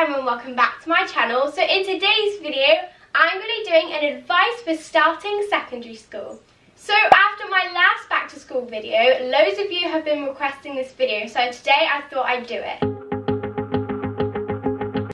everyone, welcome back to my channel. So in today's video, I'm going to be doing an advice for starting secondary school. So after my last back to school video, loads of you have been requesting this video, so today I thought I'd do it.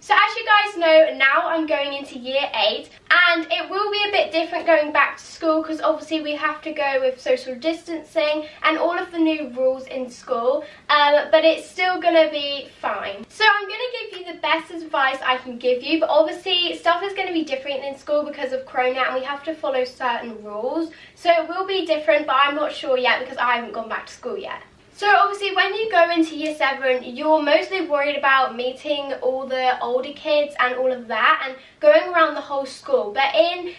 So as you guys know, now I'm going into year 8 and it will be a bit different going back to school because obviously we have to go with social distancing and all of the new rules in school, but it's still going to be fine. So I'm going to give you the best advice I can give you, but obviously stuff is going to be different in school because of Corona and we have to follow certain rules. So it will be different, but I'm not sure yet because I haven't gone back to school yet. So obviously when you go into year 7, you're mostly worried about meeting all the older kids and all of that and going around the whole school. But in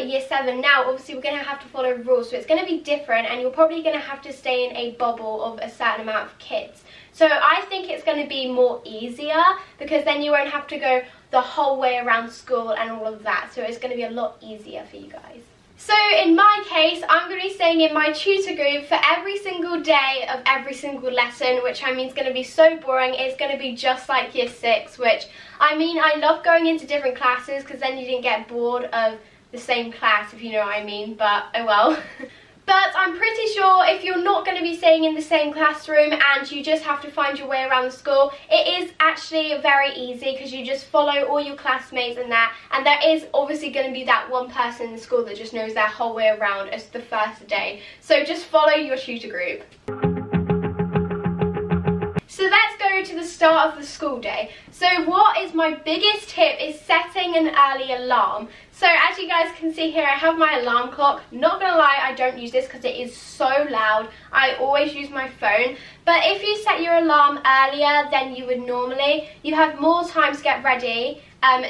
year 7 now, obviously we're going to have to follow rules, so it's going to be different and you're probably going to have to stay in a bubble of a certain amount of kids. So I think it's going to be more easier because then you won't have to go the whole way around school and all of that. So it's going to be a lot easier for you guys. So in my case, I'm going to be staying in my tutor group for every single day of every single lesson, which I mean is going to be so boring. It's going to be just like year 6, which I mean I love going into different classes because then you didn't get bored of the same class, if you know what I mean, but oh well. But I'm pretty sure if you're not going to be staying in the same classroom and you just have to find your way around the school, it is actually very easy because you just follow all your classmates and that. And there is obviously going to be that one person in the school that just knows their whole way around as the first day. So just follow your tutor group. So let's go to the start of the school day. So what is my biggest tip is setting an early alarm. So as you guys can see here, I have my alarm clock. Not gonna lie, I don't use this because it is so loud. I always use my phone. But if you set your alarm earlier than you would normally, you have more time to get ready.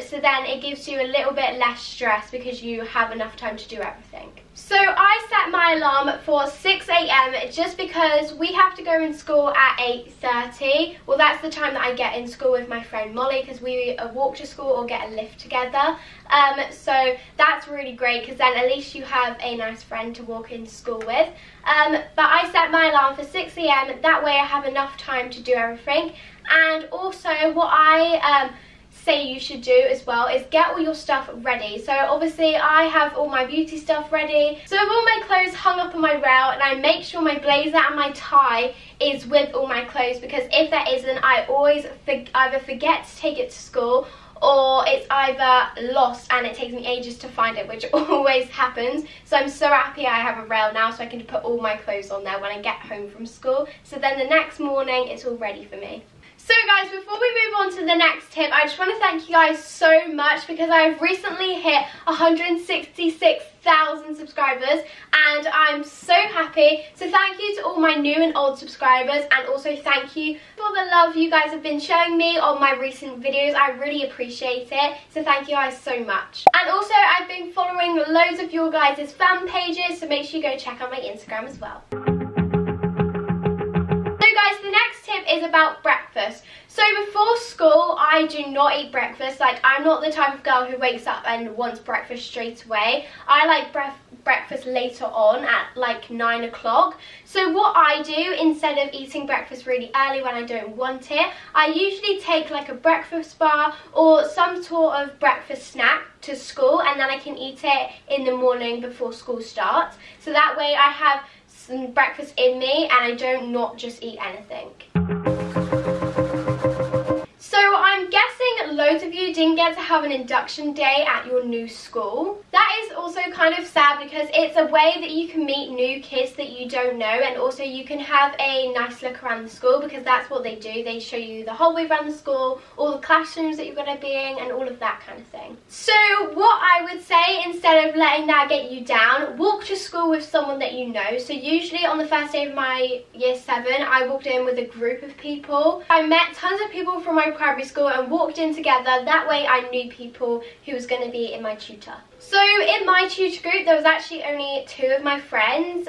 So then it gives you a little bit less stress because you have enough time to do everything. So I set my alarm for 6 AM just because we have to go in school at 8:30. Well, that's the time that I get in school with my friend Molly because we walk to school or get a lift together. So that's really great because then at least you have a nice friend to walk into school with. But I set my alarm for 6 AM. That way I have enough time to do everything. And also what I say you should do as well is get all your stuff ready. So obviously I have all my beauty stuff ready. So with all my clothes hung up on my rail, and I make sure my blazer and my tie is with all my clothes because if there isn't, I always either forget to take it to school or it's either lost and it takes me ages to find it, which always happens. So I'm so happy I have a rail now so I can put all my clothes on there when I get home from school. So then the next morning it's all ready for me. So guys, before we move on to the next tip, I just want to thank you guys so much because I've recently hit 166,000 subscribers and I'm so happy. So thank you to all my new and old subscribers, and also thank you for the love you guys have been showing me on my recent videos. I really appreciate it. So thank you guys so much. And also I've been following loads of your guys' fan pages, so make sure you go check out my Instagram as well. Is about breakfast. So before school I do not eat breakfast. Like, I'm not the type of girl who wakes up and wants breakfast straight away. I like breakfast later on at like 9 o'clock. So what I do instead of eating breakfast really early when I don't want it, I usually take like a breakfast bar or some sort of breakfast snack to school, and then I can eat it in the morning before school starts. So that way I have some breakfast in me and I don't not just eat anything. So I'm guessing loads of you didn't get to have an induction day at your new school. That is also kind of sad because it's a way that you can meet new kids that you don't know, and also you can have a nice look around the school because that's what they do. They show you the whole way around the school, all the classrooms that you're going to be in and all of that kind of thing. So what I would say, instead of letting that get you down, walk to school with someone that you know. So usually on the first day of my year 7 I walked in with a group of people. I met tons of people from my primary school and walked in together. That way I knew people who was going to be in my tutor. So in my tutor group there was actually only 2 of my friends.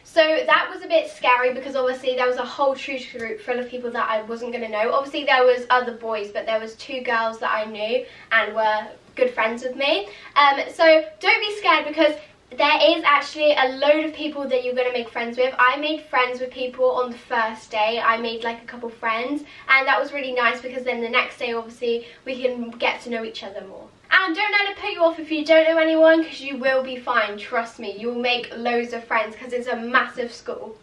So that was a bit scary because obviously there was a whole tutor group full of people that I wasn't going to know. Obviously there was other boys, but there was 2 girls that I knew and were good friends with me. So don't be scared because there is actually a load of people that you're going to make friends with. I made friends with people on the first day. I made like a couple friends, and that was really nice because then the next day obviously we can get to know each other more. And don't let it put you off if you don't know anyone, because you will be fine, trust me. You'll make loads of friends because it's a massive school.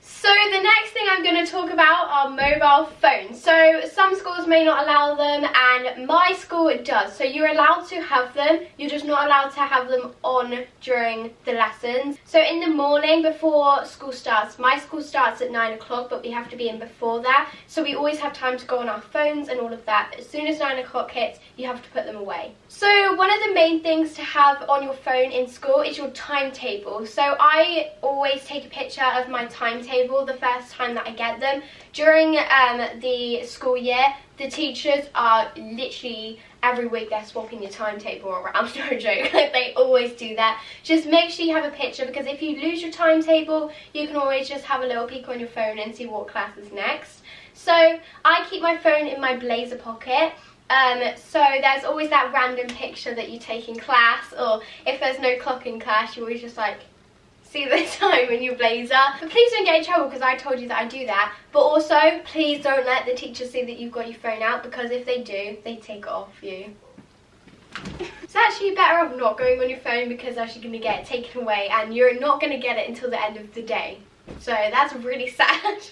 So the next thing I'm going to talk about are mobile phones. So some schools may not allow them, and my school does. So you're allowed to have them, you're just not allowed to have them on during the lessons. So in the morning before school starts, my school starts at 9 o'clock, but we have to be in before that. So we always have time to go on our phones and all of that. But as soon as 9 o'clock hits, you have to put them away. So one of the main things to have on your phone in school is your timetable. So I always take a picture of my timetable the first time that I get them. During the school year, the teachers are literally every week they're swapping your timetable around. No joke, like they always do that. Just make sure you have a picture, because if you lose your timetable, you can always just have a little peek on your phone and see what class is next. So I keep my phone in my blazer pocket. So there's always that random picture that you take in class, or if there's no clock in class, you always just like see the time in your blazer. But please don't get in trouble, because I told you that I do that. But also, please don't let the teacher see that you've got your phone out, because if they do, they take it off you. It's actually better off not going on your phone, because else you're going to get it taken away and you're not going to get it until the end of the day. So that's really sad.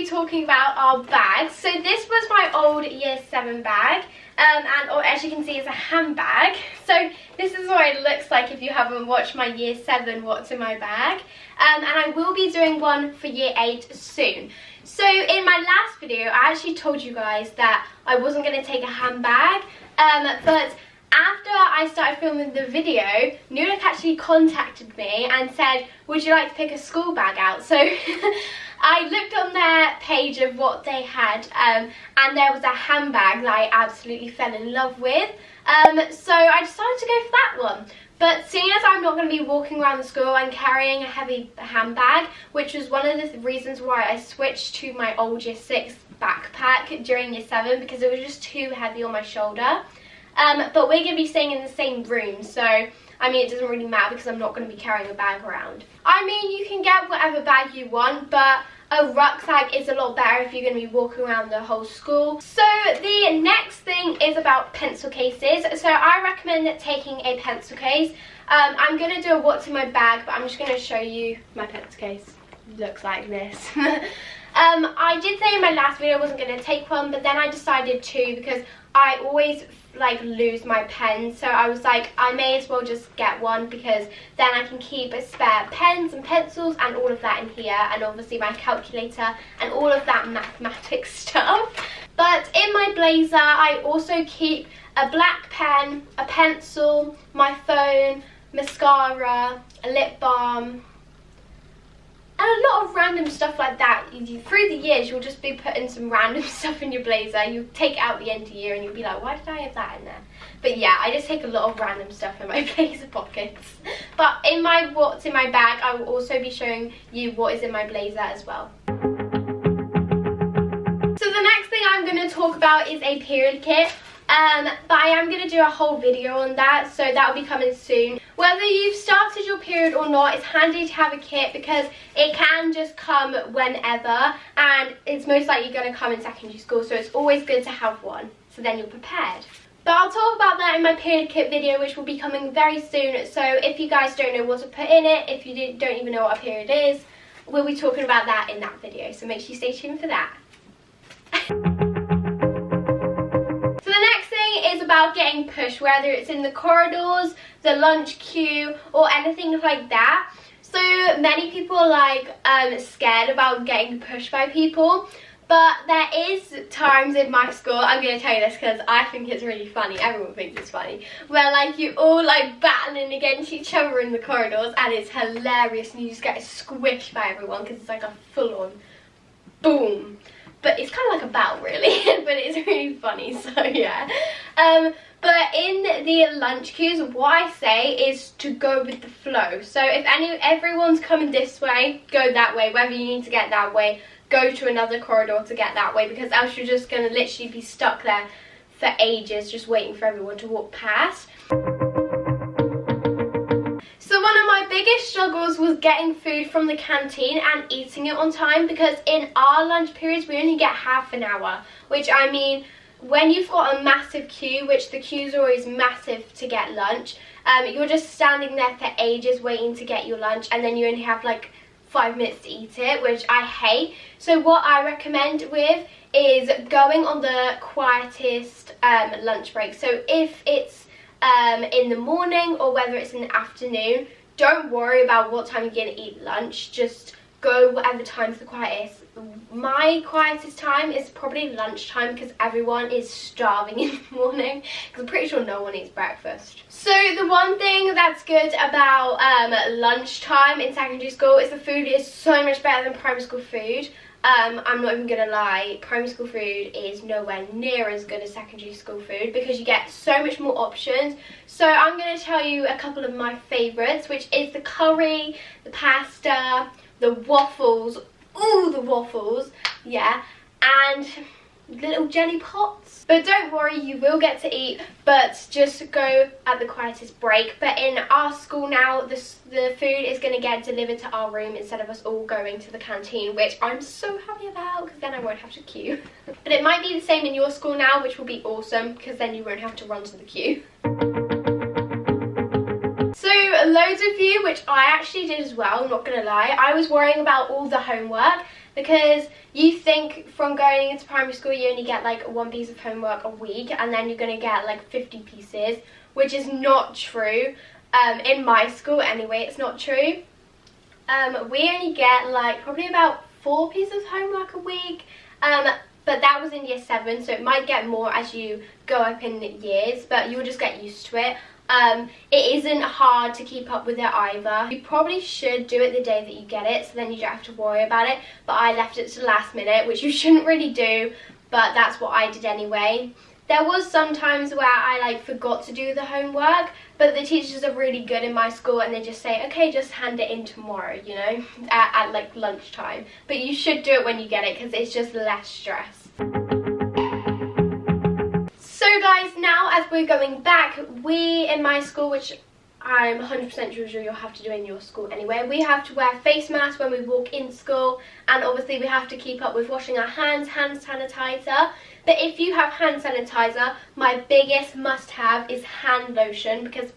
Talking about our bags. So this was my old year 7 bag, and as you can see, it's a handbag. So this is what it looks like if you haven't watched my year 7 what's in my bag, and I will be doing one for year 8 soon. So in my last video I actually told you guys that I wasn't going to take a handbag, but after I started filming the video, Nulik actually contacted me and said, would you like to pick a school bag out? So I looked on their page of what they had, and there was a handbag that I absolutely fell in love with. So I decided to go for that one. But seeing as I'm not going to be walking around the school, I'm carrying a heavy handbag, which was one of the reasons why I switched to my old year 6 backpack during year 7, because it was just too heavy on my shoulder. But we're going to be staying in the same room, so I mean it doesn't really matter because I'm not going to be carrying a bag around. I mean, you can get whatever bag you want, but a rucksack is a lot better if you're going to be walking around the whole school. So the next thing is about pencil cases. So I recommend taking a pencil case. I'm going to do a what's in my bag, but I'm just going to show you my pencil case. It looks like this. I did say in my last video I wasn't going to take one, but then I decided to, because I always like lose my pen, so I was like, I may as well just get one, because then I can keep a spare pens and pencils and all of that in here, and obviously my calculator and all of that mathematics stuff. But in my blazer I also keep a black pen, a pencil, my phone, mascara, a lip balm, and a lot of random stuff like that. Through the years, you'll just be putting some random stuff in your blazer. You take it out at the end of the year and you'll be like, why did I have that in there? But yeah, I just take a lot of random stuff in my blazer pockets. But in my what's in my bag, I will also be showing you what is in my blazer as well. So the next thing I'm going to talk about is a period kit. But I am going to do a whole video on that, so that will be coming soon. Whether you've started your period or not, it's handy to have a kit, because it can just come whenever, and it's most likely going to come in secondary school, so it's always good to have one, so then you're prepared. But I'll talk about that in my period kit video, which will be coming very soon. So if you guys don't know what to put in it, if you don't even know what a period is, we'll be talking about that in that video, so make sure you stay tuned for that. About getting pushed, whether it's in the corridors, the lunch queue, or anything like that. So many people are like scared about getting pushed by people, but there is times in my school, I'm going to tell you this because I think it's really funny, everyone thinks it's funny, where like you're all like battling against each other in the corridors, and it's hilarious, and you just get squished by everyone because it's like a full-on boom. But it's kind of like a battle really, but it's really funny, so yeah. But in the lunch queues, what I say is to go with the flow. So if everyone's coming this way, go that way. Whether you need to get that way, go to another corridor to get that way, because else you're just going to literally be stuck there for ages just waiting for everyone to walk past. So one of my biggest struggles was getting food from the canteen and eating it on time, because in our lunch periods we only get half an hour, which, I mean, when you've got a massive queue, which the queues are always massive to get lunch, you're just standing there for ages waiting to get your lunch, and then you only have like 5 minutes to eat it, which I hate. So what I recommend with is going on the quietest lunch break. So if it's in the morning or whether it's in the afternoon, don't worry about what time you're going to eat lunch, just go whatever time's the quietest. My quietest time is probably lunchtime, because everyone is starving in the morning, because I'm pretty sure no one eats breakfast. So the one thing that's good about lunchtime in secondary school is the food is so much better than primary school food. I'm not even gonna lie, primary school food is nowhere near as good as secondary school food, because you get so much more options. So I'm gonna tell you a couple of my favourites, which is the curry, the pasta, the waffles. Ooh, the waffles, yeah, and little jelly pots. But don't worry, you will get to eat, but just go at the quietest break. But in our school now, the food is going to get delivered to our room instead of us all going to the canteen, which I'm so happy about, because then I won't have to queue. But it might be the same in your school now, which will be awesome, because then you won't have to run to the queue. So loads of you, which I actually did as well, I'm not gonna lie, I was worrying about all the homework, because you think from going into primary school you only get like 1 piece of homework a week, and then you're gonna get like 50 pieces, which is not true. In my school anyway, it's not true. We only get like probably about 4 pieces of homework a week, but that was in year 7, so it might get more as you go up in years, but you'll just get used to it. It isn't hard to keep up with it either. You probably should do it the day that you get it, so then you don't have to worry about it, but I left it to the last minute, which you shouldn't really do, but that's what I did anyway. There was some times where I like forgot to do the homework, but the teachers are really good in my school, and they just say, okay, just hand it in tomorrow, you know, at like lunchtime. But you should do it when you get it, because it's just less stress. So guys, now as we're going back, we in my school, which I'm 100% sure you'll have to do in your school anyway, we have to wear face masks when we walk in school, and obviously we have to keep up with washing our hands, hand sanitizer. But if you have hand sanitizer, my biggest must-have is hand lotion, because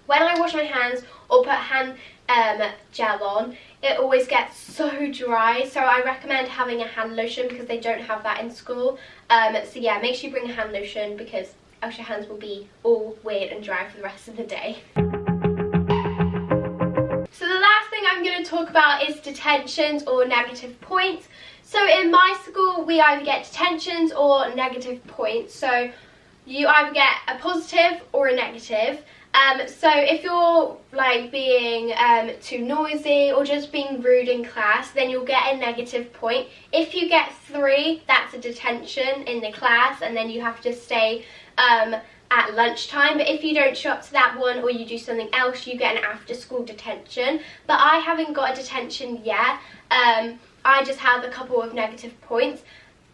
when I wash my hands or put hand gel on, it always gets so dry, so I recommend having a hand lotion, because they don't have that in school. So yeah, make sure you bring a hand lotion, because else your hands will be all weird and dry for the rest of the day. So the last thing I'm going to talk about is detentions or negative points. So in my school, we either get detentions or negative points. So you either get a positive or a negative. So if you're like being too noisy or just being rude in class, then you'll get a negative point. If you get 3, that's a detention in the class, and then you have to stay at lunchtime. But if you don't show up to that one, or you do something else, you get an after school detention. But I haven't got a detention yet. I just have a couple of negative points,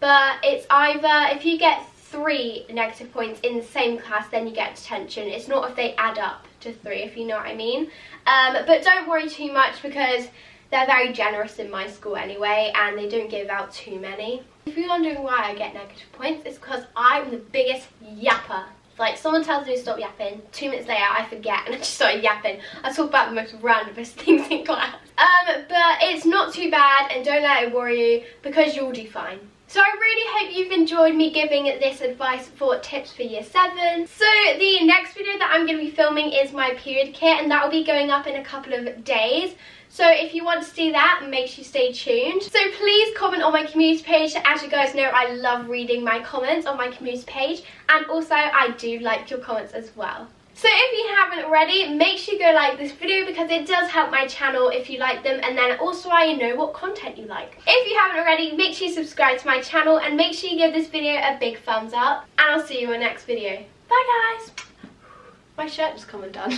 but it's either if you get 3 negative points in the same class, then you get detention. It's not if they add up to 3, if you know what I mean. But don't worry too much, because they're very generous in my school anyway, and they don't give out too many. If you're wondering why I get negative points, it's because I'm the biggest yapper. Like, someone tells me to stop yapping, 2 minutes later I forget and I just started yapping. I talk about the most randomest things in class. But it's not too bad, and don't let it worry you, because you'll do fine. So I really hope you've enjoyed me giving this advice for tips for year 7. So the next video that I'm going to be filming is my period kit, and that will be going up in a couple of days. So if you want to see that, make sure you stay tuned. So please comment on my community page. As you guys know, I love reading my comments on my community page, and also I do like your comments as well. So if you haven't already, make sure you go like this video, because it does help my channel if you like them, and then also I know what content you like. If you haven't already, make sure you subscribe to my channel, and make sure you give this video a big thumbs up, and I'll see you in the next video. Bye guys! My shirt just come undone.